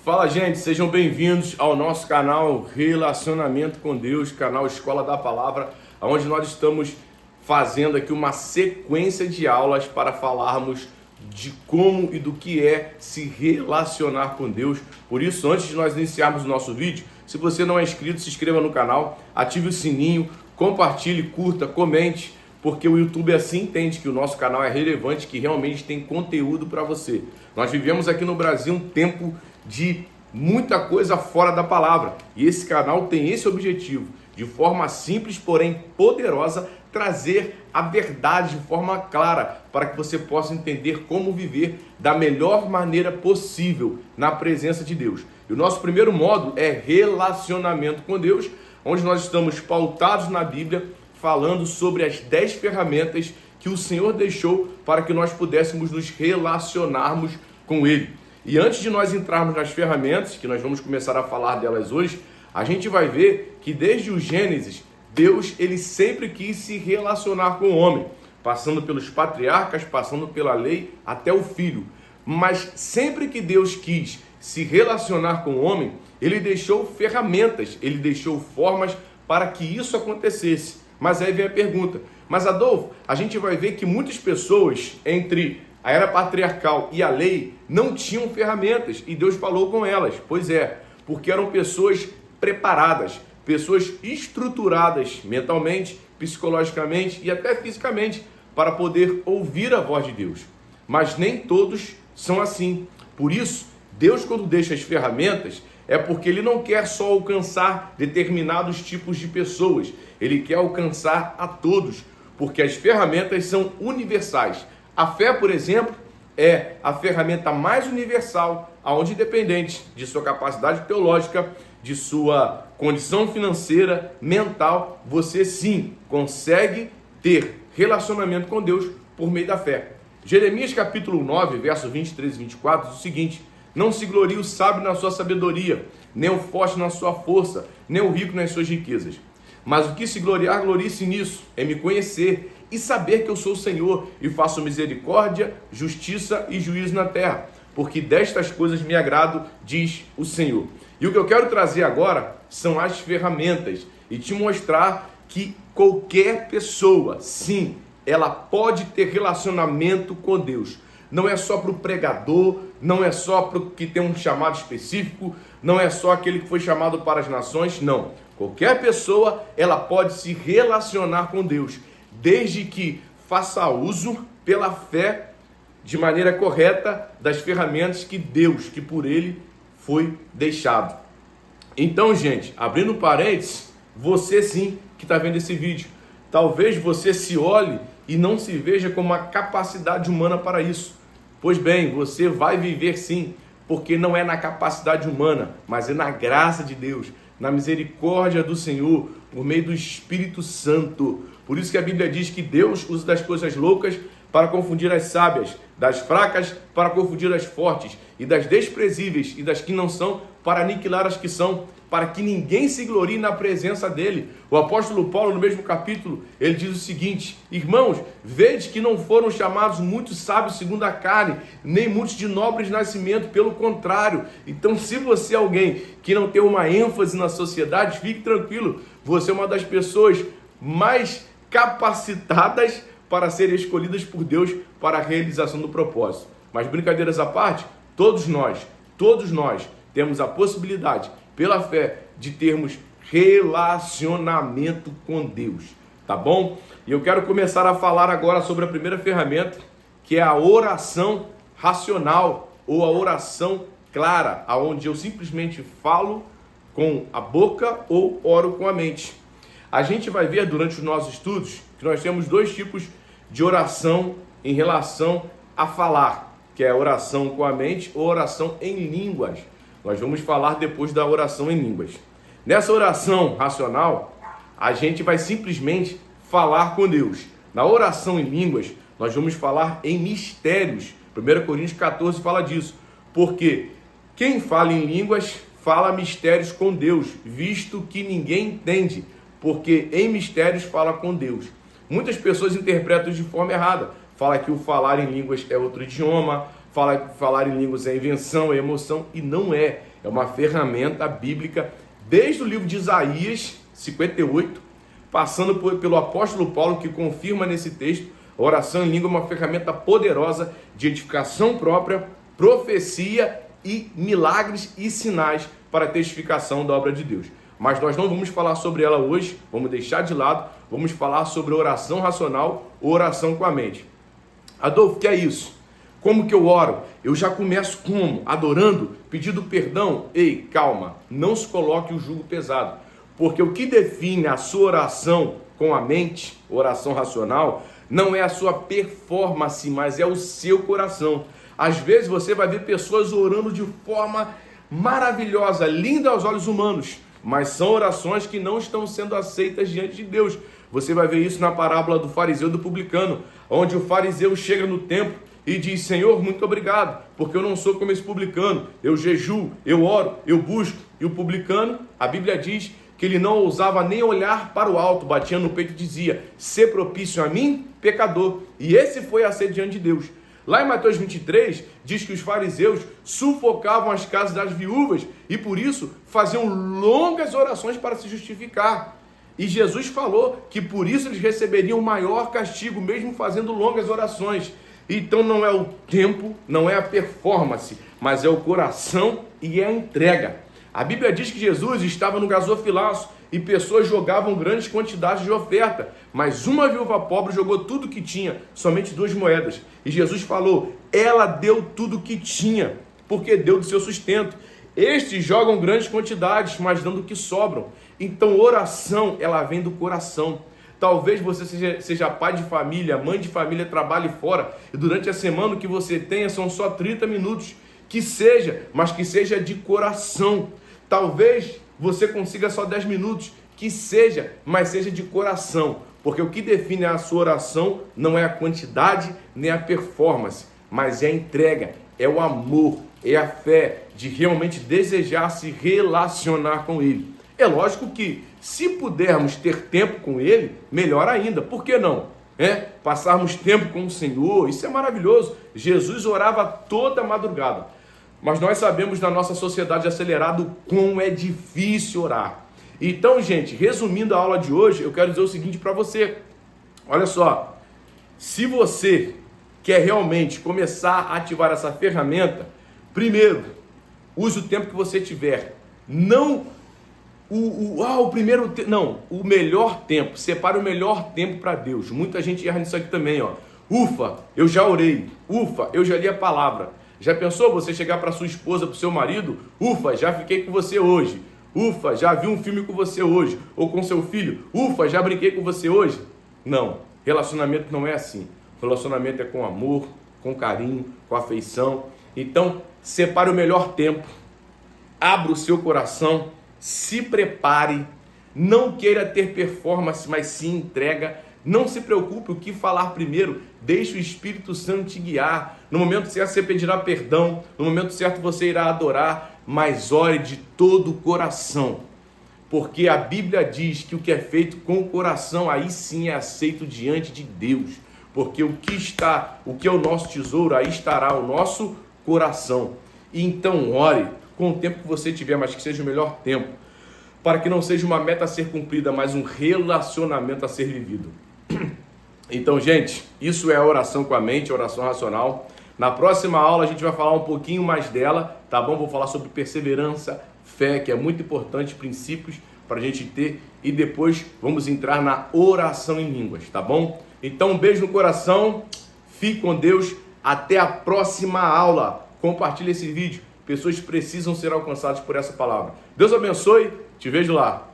Fala, gente, sejam bem-vindos ao nosso canal Relacionamento com Deus, canal Escola da Palavra, onde nós estamos fazendo aqui uma sequência de aulas para falarmos de como e do que é se relacionar com Deus. Por isso, antes de nós iniciarmos o nosso vídeo, se você não é inscrito, se inscreva no canal, ative o sininho, compartilhe, curta, comente, porque o YouTube assim entende que o nosso canal é relevante, que realmente tem conteúdo para você. Nós vivemos aqui no Brasil um tempo de muita coisa fora da palavra, e esse canal tem esse objetivo, de forma simples, porém poderosa, trazer a verdade de forma clara, para que você possa entender como viver da melhor maneira possível na presença de Deus. E o nosso primeiro módulo é relacionamento com Deus, onde nós estamos pautados na Bíblia, falando sobre as 10 ferramentas que o Senhor deixou para que nós pudéssemos nos relacionarmos com Ele. E antes de nós entrarmos nas ferramentas, que nós vamos começar a falar delas hoje, a gente vai ver que desde o Gênesis, Deus ele sempre quis se relacionar com o homem, passando pelos patriarcas, passando pela lei, até o filho. Mas sempre que Deus quis se relacionar com o homem, ele deixou ferramentas, ele deixou formas para que isso acontecesse. Mas aí vem a pergunta, mas Adolfo, a gente vai ver que muitas pessoas entre a era patriarcal e a lei não tinham ferramentas e Deus falou com elas. Pois é, porque eram pessoas preparadas, pessoas estruturadas mentalmente, psicologicamente e até fisicamente para poder ouvir a voz de Deus. Mas nem todos são assim. Por isso, Deus, quando deixa as ferramentas, é porque Ele não quer só alcançar determinados tipos de pessoas, Ele quer alcançar a todos, porque as ferramentas são universais. A fé, por exemplo, é a ferramenta mais universal, aonde independente de sua capacidade teológica, de sua condição financeira, mental, você sim consegue ter relacionamento com Deus por meio da fé. Jeremias capítulo 9, verso 23 e 24 diz o seguinte: não se glorie o sábio na sua sabedoria, nem o forte na sua força, nem o rico nas suas riquezas. Mas o que se gloriar, glorie-se nisso, é me conhecer e saber que eu sou o Senhor e faço misericórdia, justiça e juízo na terra, porque destas coisas me agrado, diz o Senhor. E o que eu quero trazer agora são as ferramentas e te mostrar que qualquer pessoa, sim, ela pode ter relacionamento com Deus. Não é só para o pregador, não é só para o que tem um chamado específico, não é só aquele que foi chamado para as nações, não. Qualquer pessoa, ela pode se relacionar com Deus, desde que faça uso pela fé, de maneira correta, das ferramentas que Deus, que por Ele foi deixado. Então, gente, abrindo parênteses, você sim que está vendo esse vídeo, talvez você se olhe e não se veja com uma capacidade humana para isso. Pois bem, você vai viver sim, porque não é na capacidade humana, mas é na graça de Deus, na misericórdia do Senhor, por meio do Espírito Santo. Por isso que a Bíblia diz que Deus usa das coisas loucas para confundir as sábias, das fracas para confundir as fortes, e das desprezíveis e das que não são para aniquilar as que são, para que ninguém se glorie na presença dele. O apóstolo Paulo, no mesmo capítulo, ele diz o seguinte: irmãos, vede que não foram chamados muitos sábios segundo a carne, nem muitos de nobres nascimento, pelo contrário. Então, se você é alguém que não tem uma ênfase na sociedade, fique tranquilo, você é uma das pessoas mais capacitadas para serem escolhidas por Deus para a realização do propósito. Mas brincadeiras à parte, todos nós temos a possibilidade, pela fé, de termos relacionamento com Deus, tá bom? E eu quero começar a falar agora sobre a primeira ferramenta, que é a oração racional ou a oração clara, aonde eu simplesmente falo com a boca ou oro com a mente. A gente vai ver durante os nossos estudos que nós temos dois tipos de oração em relação a falar, que é a oração com a mente ou oração em línguas. Nós vamos falar depois da oração em línguas. Nessa oração racional, a gente vai simplesmente falar com Deus. Na oração em línguas, nós vamos falar em mistérios. 1 Coríntios 14 fala disso. Porque quem fala em línguas fala mistérios com Deus, visto que ninguém entende, porque em mistérios fala com Deus. Muitas pessoas interpretam de forma errada. Fala que o falar em línguas é outro idioma, falar em línguas é invenção, é emoção, e não é. É uma ferramenta bíblica, desde o livro de Isaías 58, passando pelo apóstolo Paulo, que confirma nesse texto, a oração em língua é uma ferramenta poderosa de edificação própria, profecia e milagres e sinais para a testificação da obra de Deus. Mas nós não vamos falar sobre ela hoje, vamos deixar de lado, vamos falar sobre oração racional ou oração com a mente. Adolfo, o que é isso? Como que eu oro? Eu já começo como? Adorando? Pedindo perdão? Ei, calma, não se coloque o jugo pesado, porque o que define a sua oração com a mente, oração racional, não é a sua performance, mas é o seu coração. Às vezes você vai ver pessoas orando de forma maravilhosa, linda aos olhos humanos, mas são orações que não estão sendo aceitas diante de Deus. Você vai ver isso na parábola do fariseu e do publicano, onde o fariseu chega no templo e diz: Senhor, muito obrigado, porque eu não sou como esse publicano, eu jejuo, eu oro, eu busco. E o publicano, a Bíblia diz que ele não ousava nem olhar para o alto, batia no peito e dizia: sê propício a mim, pecador. E esse foi a ser diante de Deus. Lá em Mateus 23, diz que os fariseus sufocavam as casas das viúvas e por isso faziam longas orações para se justificar. E Jesus falou que por isso eles receberiam maior castigo, mesmo fazendo longas orações. Então não é o tempo, não é a performance, mas é o coração e é a entrega. A Bíblia diz que Jesus estava no gasofilaço e pessoas jogavam grandes quantidades de oferta, mas uma viúva pobre jogou tudo que tinha, somente 2 moedas. E Jesus falou: ela deu tudo que tinha, porque deu do seu sustento. Estes jogam grandes quantidades, mas dando o que sobram. Então oração, ela vem do coração. Talvez você seja pai de família, mãe de família, trabalhe fora, e durante a semana o que você tenha são só 30 minutos. Que seja, mas que seja de coração. Talvez você consiga só 10 minutos, que seja, mas seja de coração. Porque o que define a sua oração não é a quantidade nem a performance, mas é a entrega, é o amor, é a fé de realmente desejar se relacionar com Ele. É lógico que, se pudermos ter tempo com Ele, melhor ainda. Por que não? Passarmos tempo com o Senhor, isso é maravilhoso. Jesus orava toda madrugada. Mas nós sabemos na nossa sociedade acelerada o quão é difícil orar. Então, gente, resumindo a aula de hoje, eu quero dizer o seguinte para você. Olha só, se você quer realmente começar a ativar essa ferramenta, primeiro, use o tempo que você tiver. Não o melhor tempo. Separe o melhor tempo para Deus. Muita gente erra nisso aqui também, ó. Ufa, eu já orei. Ufa, eu já li a palavra. Já pensou você chegar para sua esposa, para o seu marido? Ufa, já fiquei com você hoje. Ufa, já vi um filme com você hoje. Ou com seu filho. Ufa, já brinquei com você hoje. Não, relacionamento não é assim. Relacionamento é com amor, com carinho, com afeição. Então, separe o melhor tempo. Abra o seu coração. Se prepare. Não queira ter performance, mas se entrega. Não se preocupe o que falar primeiro, deixe o Espírito Santo te guiar. No momento certo você pedirá perdão, no momento certo você irá adorar, mas ore de todo o coração. Porque a Bíblia diz que o que é feito com o coração, aí sim é aceito diante de Deus. Porque o que é o nosso tesouro, aí estará o nosso coração. E então ore com o tempo que você tiver, mas que seja o melhor tempo. Para que não seja uma meta a ser cumprida, mas um relacionamento a ser vivido. Então, gente, isso é a oração com a mente, a oração racional. Na próxima aula a gente vai falar um pouquinho mais dela, tá bom? Vou falar sobre perseverança, fé, que é muito importante, princípios para a gente ter. E depois vamos entrar na oração em línguas, tá bom? Então, um beijo no coração, fique com Deus, até a próxima aula. Compartilhe esse vídeo, pessoas precisam ser alcançadas por essa palavra. Deus abençoe, te vejo lá.